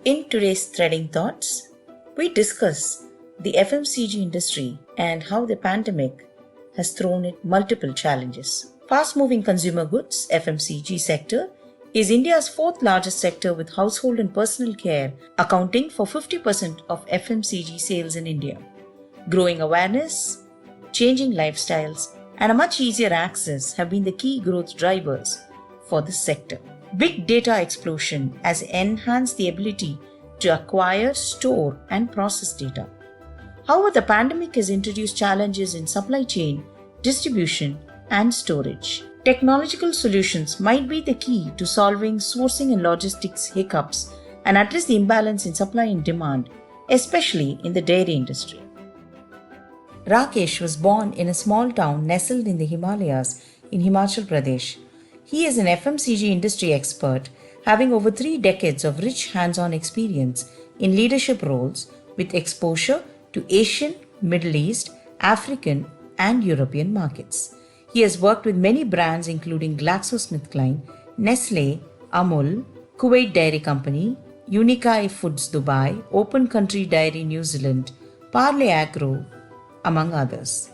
In today's Threading Thoughts, we discuss the FMCG industry and how the pandemic has thrown it multiple challenges. Fast moving consumer goods FMCG sector is India's fourth largest sector, with household and personal care accounting for 50% of FMCG sales in India. Growing awareness, changing lifestyles, and a much easier access have been the key growth drivers for this sector. Big data explosion has enhanced the ability to acquire, store, and process data. However, the pandemic has introduced challenges in supply chain, distribution, and storage. Technological solutions might be the key to solving sourcing and logistics hiccups and address the imbalance in supply and demand, especially in the dairy industry. Rakesh was born in a small town nestled in the Himalayas in Himachal Pradesh. He is an FMCG industry expert, having over 3 decades of rich hands-on experience in leadership roles with exposure to Asian, Middle East, African, and European markets. He has worked with many brands including GlaxoSmithKline, Nestle, Amul, Kuwait Dairy Company, Unikai Foods Dubai, Open Country Dairy New Zealand, Parley Agro, among others.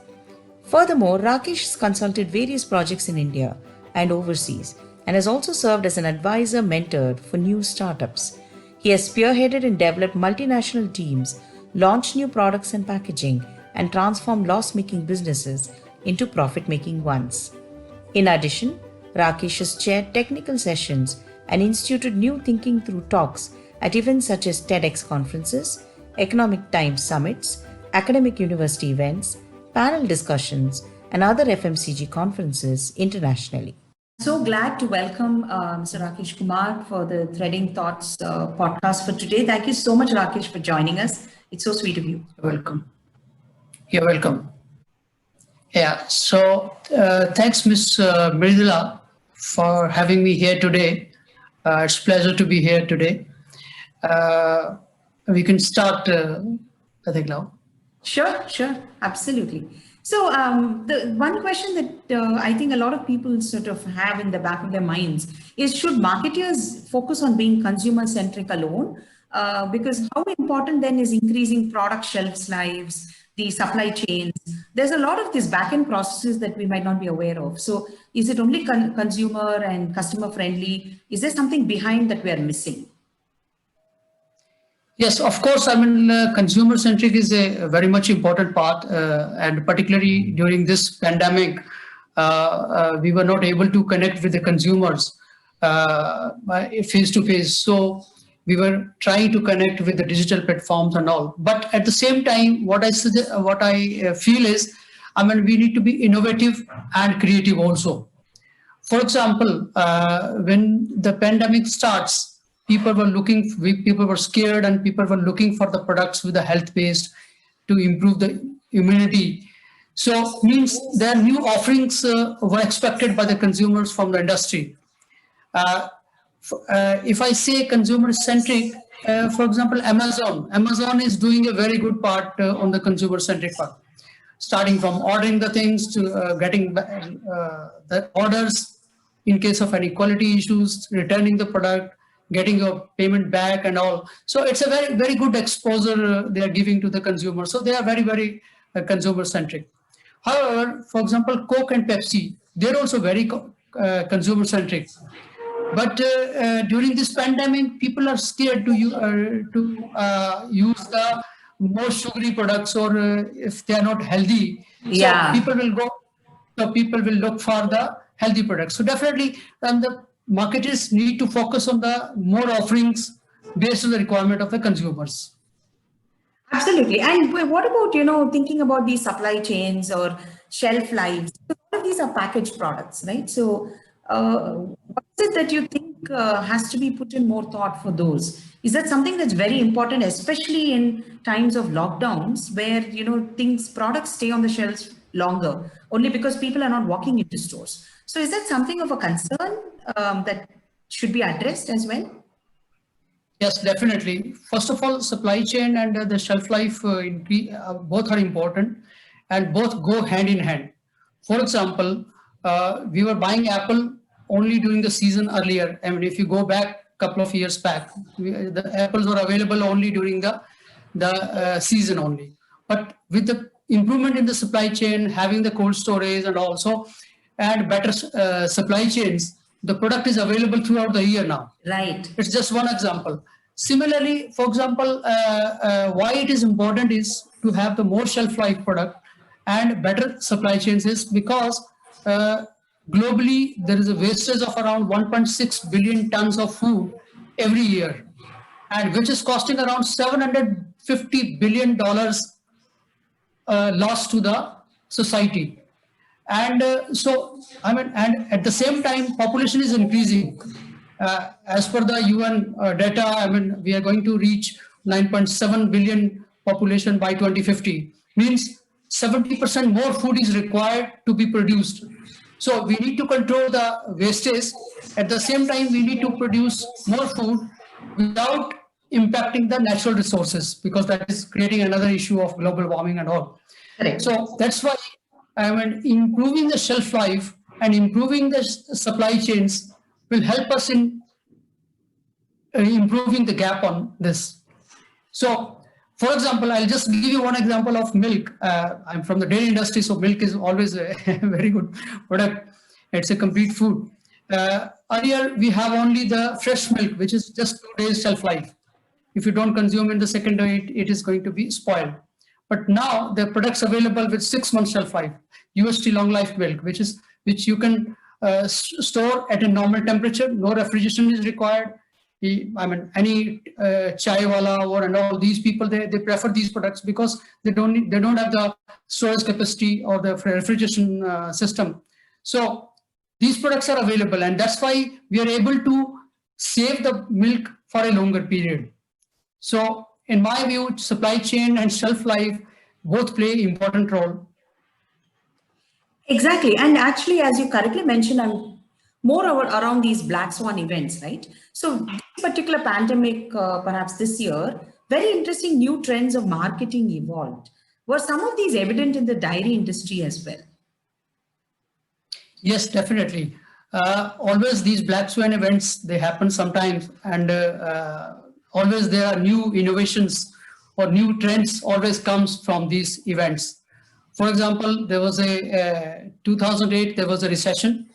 Furthermore, Rakesh has consulted various projects in India and overseas and has also served as an advisor mentor for new startups. He has spearheaded and developed multinational teams, launched new products and packaging, and transformed loss-making businesses into profit-making ones. In addition, Rakesh has chaired technical sessions and instituted new thinking through talks at events such as TEDx conferences, Economic Times summits, academic university events, panel discussions, and other FMCG conferences internationally. So glad to welcome Mr. Rakesh Kumar for the Threading Thoughts podcast for today. Thank you so much, Rakesh, for joining us. It's so sweet of you. You're welcome. You're welcome. Yeah, so thanks, Ms. Mridula, for having me here today. It's a pleasure to be here today. We can start, I think, now. Sure, absolutely. So the one question that I think a lot of people sort of have in the back of their minds is, should marketers focus on being consumer-centric alone? Because how important then is increasing product shelf lives, the supply chains? There's a lot of these back-end processes that we might not be aware of. So is it only consumer and customer friendly? Is there something behind that we are missing? Yes, of course. I mean, consumer-centric is a very much important part, and particularly during this pandemic, we were not able to connect with the consumers face to face. So we were trying to connect with the digital platforms and all. But at the same time, what I feel is, I mean, we need to be innovative and creative also. For example, when the pandemic starts, people were scared, and people were looking for the products with the health based to improve the immunity. So means their new offerings were expected by the consumers from the industry. If I say consumer centric, for example, Amazon is doing a very good part on the consumer centric part, starting from ordering the things to getting the orders in case of any quality issues, returning the product, getting your payment back and all. So it's a very, very good exposure they are giving to the consumer. So they are very, very consumer centric. However, for example, Coke and Pepsi, they're also very consumer centric. But during this pandemic, people are scared to use the more sugary products, or if they are not healthy. Yeah. So people will look for the healthy products. So definitely, the marketers need to focus on the more offerings based on the requirement of the consumers. Absolutely. And what about, thinking about these supply chains or shelf lives? All of these are packaged products, right? So what is it that you think has to be put in more thought for those? Is that something that's very important, especially in times of lockdowns where, products stay on the shelves longer only because people are not walking into stores? So is that something of a concern that should be addressed as well? Yes, definitely. First of all, supply chain and the shelf life both are important, and both go hand in hand. For example, we were buying apple only during the season earlier. I mean, if you go back couple of years back. The apples were available only during the season only. But with the improvement in the supply chain, having the cold storage and better supply chains, the product is available throughout the year now. Right. It's just one example. Similarly, for example, why it is important is to have the more shelf life product and better supply chains is because globally there is a wastage of around 1.6 billion tons of food every year, and which is costing around $750 billion loss to the society. And and at the same time, population is increasing. As per the UN data, we are going to reach 9.7 billion population by 2050. Means 70% more food is required to be produced. So we need to control the wastage. At the same time, we need to produce more food without impacting the natural resources, because that is creating another issue of global warming and all. Correct. So that's why improving the shelf life and improving the supply chains will help us in improving the gap on this. So, for example, I'll just give you one example of milk. I'm from the dairy industry, so milk is always a very good product. It's a complete food. Earlier, we have only the fresh milk, which is just 2 days shelf life. If you don't consume in the second day, it is going to be spoiled. But now the products available with 6 months shelf life, UST long life milk, which you can store at a normal temperature. No refrigeration is required. Any chai wala and all these people, they prefer these products because they don't have the storage capacity or the refrigeration system. So these products are available, and that's why we are able to save the milk for a longer period. So in my view, supply chain and shelf life both play important role. Exactly. And actually, as you correctly mentioned, I'm more around these black swan events, right? So this particular pandemic, perhaps this year, very interesting new trends of marketing evolved. Were some of these evident in the dairy industry as well? Yes, definitely. Always these black swan events, they happen sometimes, and always there are new innovations or new trends always comes from these events. For example, there was a 2008, there was a recession.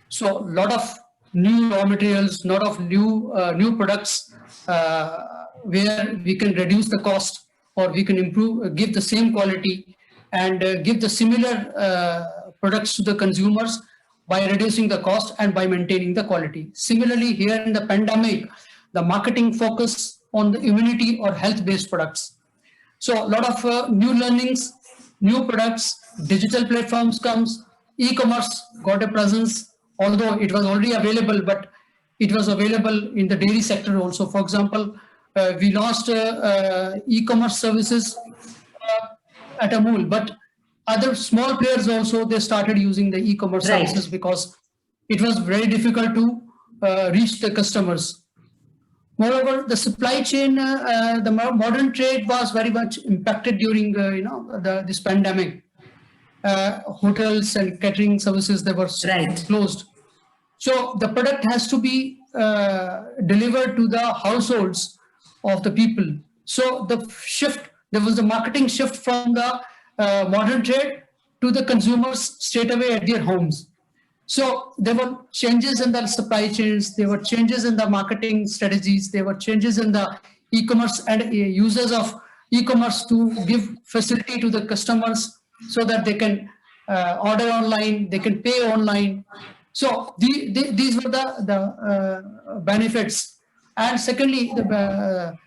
So a lot of new raw materials, lot of new products where we can reduce the cost or we can improve, give the same quality and give the similar products to the consumers by reducing the cost and by maintaining the quality. Similarly, here in the pandemic, the marketing focus on the immunity or health-based products. So a lot of new learnings, new products, digital platforms comes, e-commerce got a presence, although it was already available, but it was available in the dairy sector also. For example, we launched e-commerce services at Amul, but other small players also, they started using the e-commerce services because it was very difficult to reach the customers. Moreover, the supply chain, the modern trade was very much impacted during this pandemic. Hotels and catering services, they were closed. So the product has to be delivered to the households of the people. So there was a marketing shift from the modern trade to the consumers straight away at their homes. So there were changes in the supply chains, there were changes in the marketing strategies, there were changes in the e-commerce and users of e-commerce to give facility to the customers so that they can order online, they can pay online. So these were the benefits. And secondly, the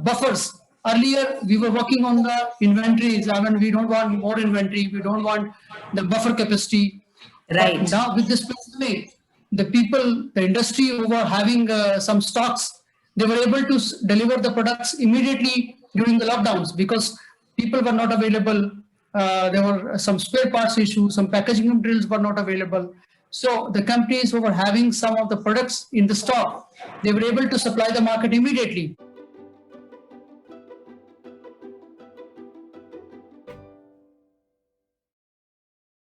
buffers. Earlier, we were working on the inventories. We don't want more inventory. We don't want the buffer capacity. Right. But now with this pandemic, the industry who were having some stocks, they were able to deliver the products immediately during the lockdowns because people were not available. There were some spare parts issues, some packaging materials were not available. So the companies who were having some of the products in the stock, they were able to supply the market immediately.